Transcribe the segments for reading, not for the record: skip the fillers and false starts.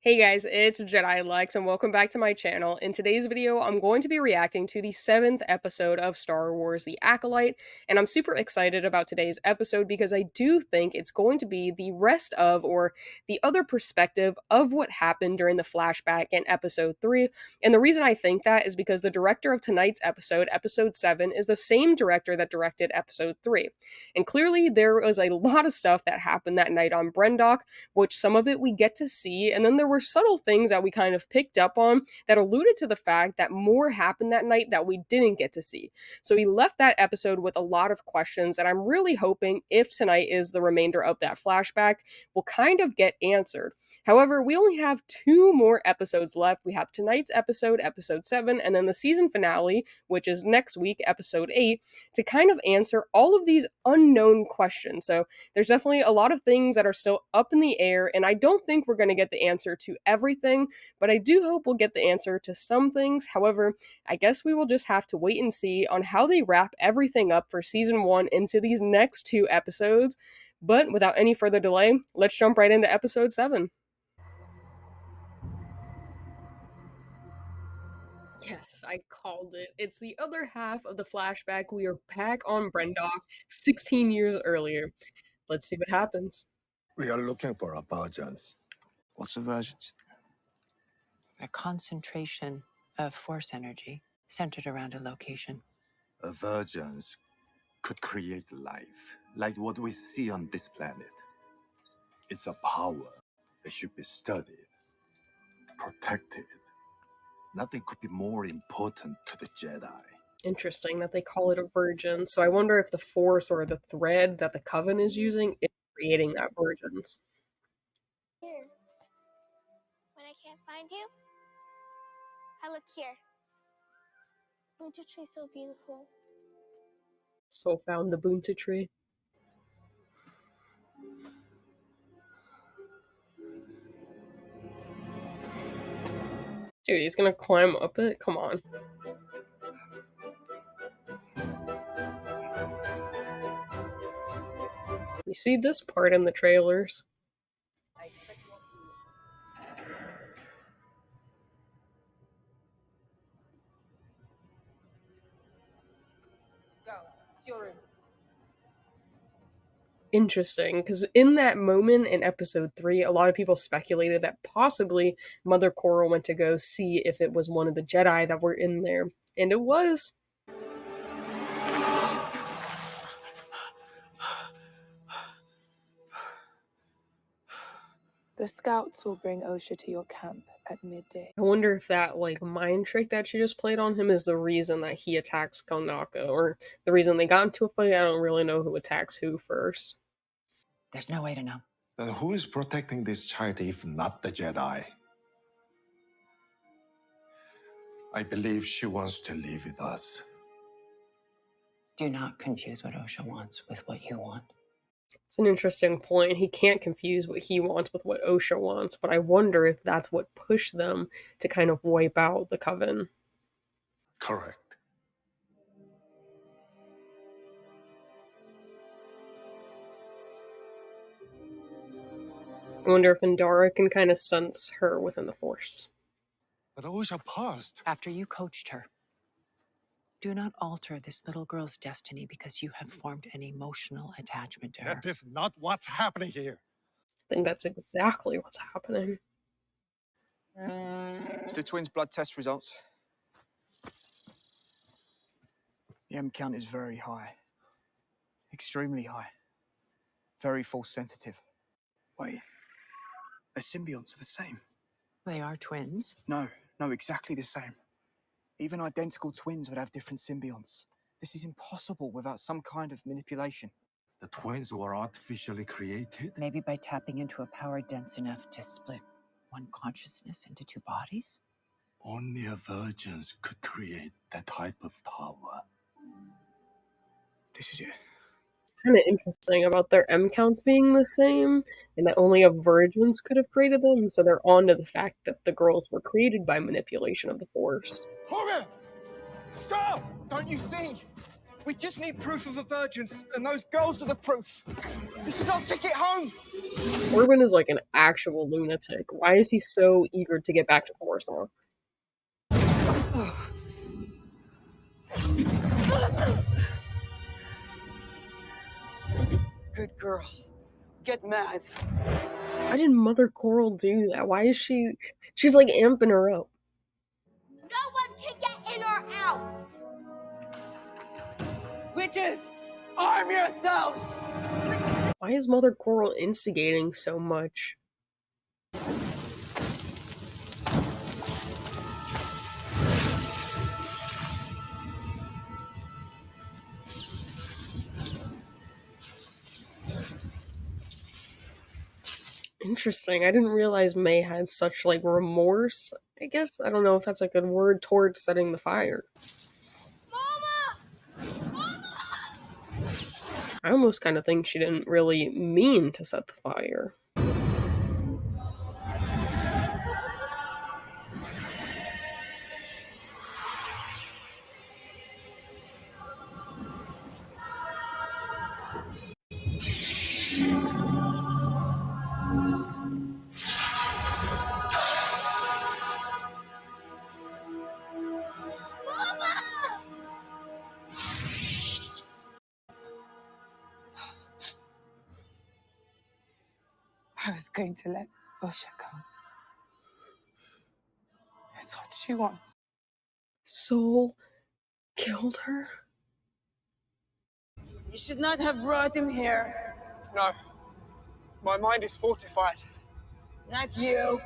Hey guys, it's Jedi Lex and welcome back to my channel. In today's video, I'm going to be reacting to the 7th episode of Star Wars The Acolyte, and I'm super excited about today's episode because I do think it's going to be the rest of, or the other perspective of what happened during the flashback in episode 3. And the reason I think that is because the director of tonight's episode, episode 7, is the same director that directed episode 3. And clearly there was a lot of stuff that happened that night on Brendok, which some of it we get to see, and then there were subtle things that we kind of picked up on that alluded to the fact that more happened that night that we didn't get to see. So we left that episode with a lot of questions, and I'm really hoping if tonight is the remainder of that flashback, we'll kind of get answered. However, we only have 2 more episodes left. We have tonight's episode, episode 7, and then the season finale, which is next week, episode 8, to kind of answer all of these unknown questions. So there's definitely a lot of things that are still up in the air, and I don't think we're going to get the answer to everything, but I do hope we'll get the answer to some things. However, I guess we will just have to wait and see on how they wrap everything up for season 1 into these next 2 episodes. But without any further delay, let's jump right into episode 7. Yes, I called it. It's the other half of the flashback. We are back on Brendok 16 years earlier. Let's see what happens. We are looking for a virgins. What's a virgins? A concentration of force energy centered around a location. A virgins could create life, like what we see on this planet. It's a power that should be studied, protected. Nothing could be more important to the Jedi. Interesting that they call it a virgin. So I wonder if the force or the thread that the coven is using is creating that virgins. Here. When I can't find you, I look here. Buntu tree so beautiful. So found the Bunta tree. Dude, he's gonna climb up it? Come on. We see this part in the trailers. Interesting, because in that moment in episode 3, a lot of people speculated that possibly Mother Coral went to go see if it was one of the Jedi that were in there. And it was. The scouts will bring Osha to your camp at midday. I wonder if that, mind trick that she just played on him is the reason that he attacks Konaka, or the reason they got into a fight. I don't really know who attacks who first. There's no way to know. Then who is protecting this child if not the Jedi? I believe she wants to live with us. Do not confuse what Osha wants with what you want. It's an interesting point. He can't confuse what he wants with what Osha wants, but I wonder if that's what pushed them to kind of wipe out the Coven. Correct. I wonder if Indara can kind of sense her within the Force. But Osha paused. After you coached her, do not alter this little girl's destiny because you have formed an emotional attachment to her. That is not what's happening here. I think that's exactly what's happening. It's the twins' blood test results. The M count is very high. Extremely high. Very force sensitive. Wait. Their symbionts are the same. They are twins? No, exactly the same. Even identical twins would have different symbionts. This is impossible without some kind of manipulation. The twins were artificially created? Maybe by tapping into a power dense enough to split one consciousness into 2 bodies? Only a virgin could create that type of power. This is it. Kind of interesting about their M counts being the same, and that only a virgins could have created them, so they're on to the fact that the girls were created by manipulation of the Force. Hogan! Stop! Don't you see? We just need proof of a virgins, and those girls are the proof. This is our ticket home. Torben is like an actual lunatic. Why is he so eager to get back to Coruscant? Good girl. Get mad. Why did Mother Coral do that? Why is she's like amping her up? No one can get in or out. Witches, arm yourselves. Why is Mother Coral instigating so much? Interesting. I didn't realize May had such like remorse. I guess I don't know if that's a good word towards setting the fire. Mama! Mama! I almost kind of think she didn't really mean to set the fire. Mama! I was going to let Osha go. It's what she wants. Soul killed her? You should not have brought him here. No. My mind is fortified. Not you.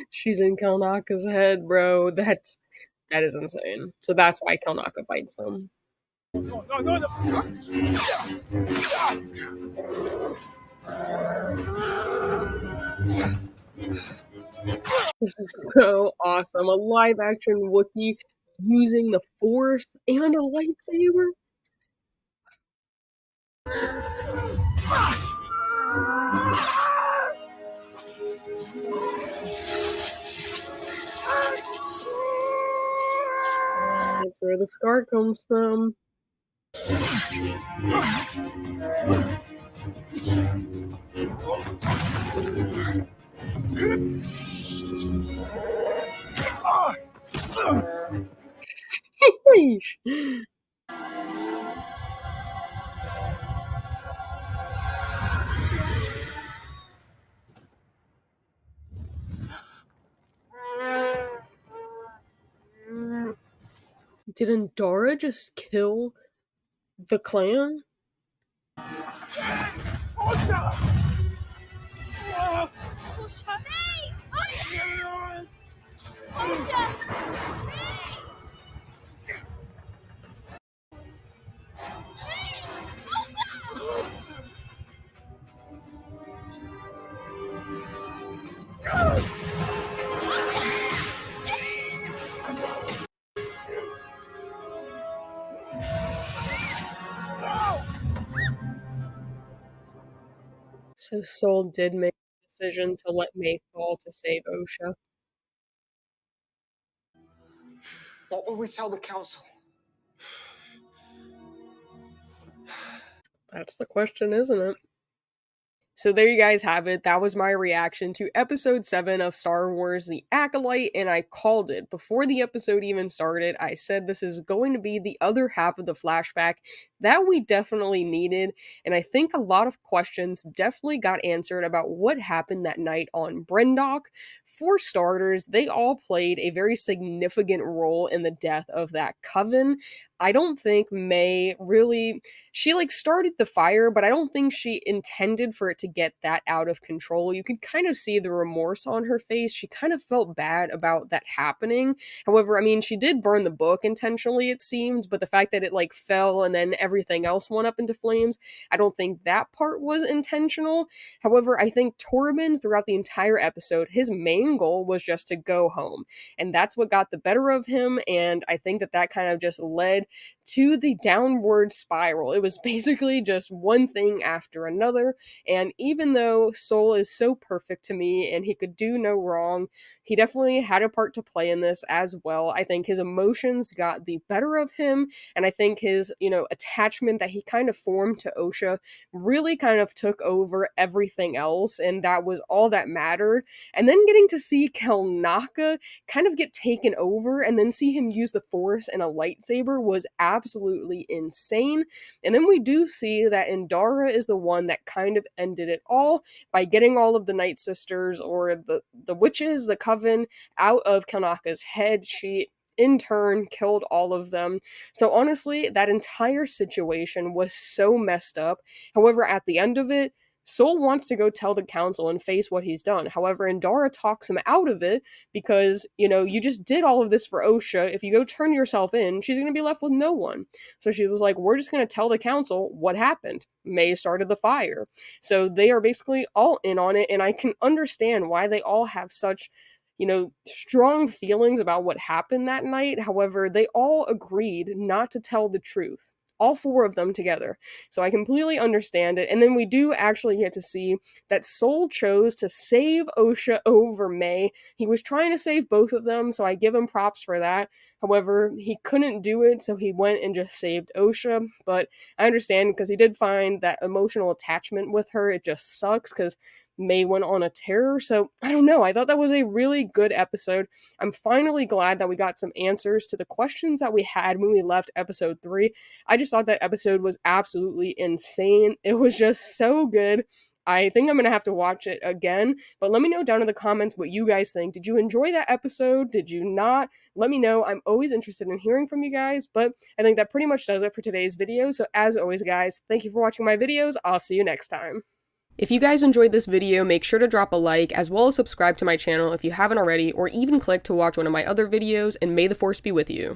She's in Kelnaka's head, bro. That is insane. So that's why Kelnaka fights them. This is so awesome. A live action Wookiee using the Force and a lightsaber. That's where the scar comes from. Didn't Dara just kill the clan? Osha! May! Osha! Osha! May! Osha! So Soul did make the decision to let May fall to save Osha. What will we tell the council? That's the question, isn't it? So there you guys have it. That was my reaction to episode 7 of Star Wars The Acolyte, and I called it. Before the episode even started, I said this is going to be the other half of the flashback that we definitely needed, and I think a lot of questions definitely got answered about what happened that night on Brendok. For starters, they all played a very significant role in the death of that coven. I don't think May really, she like started the fire, but I don't think she intended for it to get that out of control. You could kind of see the remorse on her face. She kind of felt bad about that happening. However, I mean, she did burn the book intentionally, it seemed, but the fact that it like fell and then everything else went up into flames, I don't think that part was intentional. However, I think Torben throughout the entire episode, his main goal was just to go home. And that's what got the better of him, and I think that that kind of just led to the downward spiral. It was basically just one thing after another, and And even though Sol is so perfect to me and he could do no wrong, he definitely had a part to play in this as well. I think his emotions got the better of him, and I think his, attachment that he kind of formed to Osha really kind of took over everything else, and that was all that mattered. And then getting to see Kelnaka kind of get taken over and then see him use the Force and a lightsaber was absolutely insane. And then we do see that Indara is the one that kind of ended it all by getting all of the Night Sisters, or the witches, the coven, out of Kelnaka's head. She in turn killed all of them. So honestly, that entire situation was so messed up. However, at the end of it, Sol wants to go tell the council and face what he's done. However, Indara talks him out of it because, you just did all of this for Osha. If you go turn yourself in, she's going to be left with no one. So she was like, we're just going to tell the council what happened. May started the fire. So they are basically all in on it, and I can understand why they all have such strong feelings about what happened that night. However, they all agreed not to tell the truth. All four of them together. So I completely understand it. And then we do actually get to see that Sol chose to save Osha over May. He was trying to save both of them, so I give him props for that. However, he couldn't do it, so he went and just saved Osha. But I understand, because he did find that emotional attachment with her. It just sucks because May went on a tear. So I don't know. I thought that was a really good episode. I'm finally glad that we got some answers to the questions that we had when we left episode 3. I just thought that episode was absolutely insane. It was just so good. I think I'm going to have to watch it again, but let me know down in the comments what you guys think. Did you enjoy that episode? Did you not? Let me know. I'm always interested in hearing from you guys, but I think that pretty much does it for today's video. So as always, guys, thank you for watching my videos. I'll see you next time. If you guys enjoyed this video, make sure to drop a like, as well as subscribe to my channel if you haven't already, or even click to watch one of my other videos, and may the Force be with you.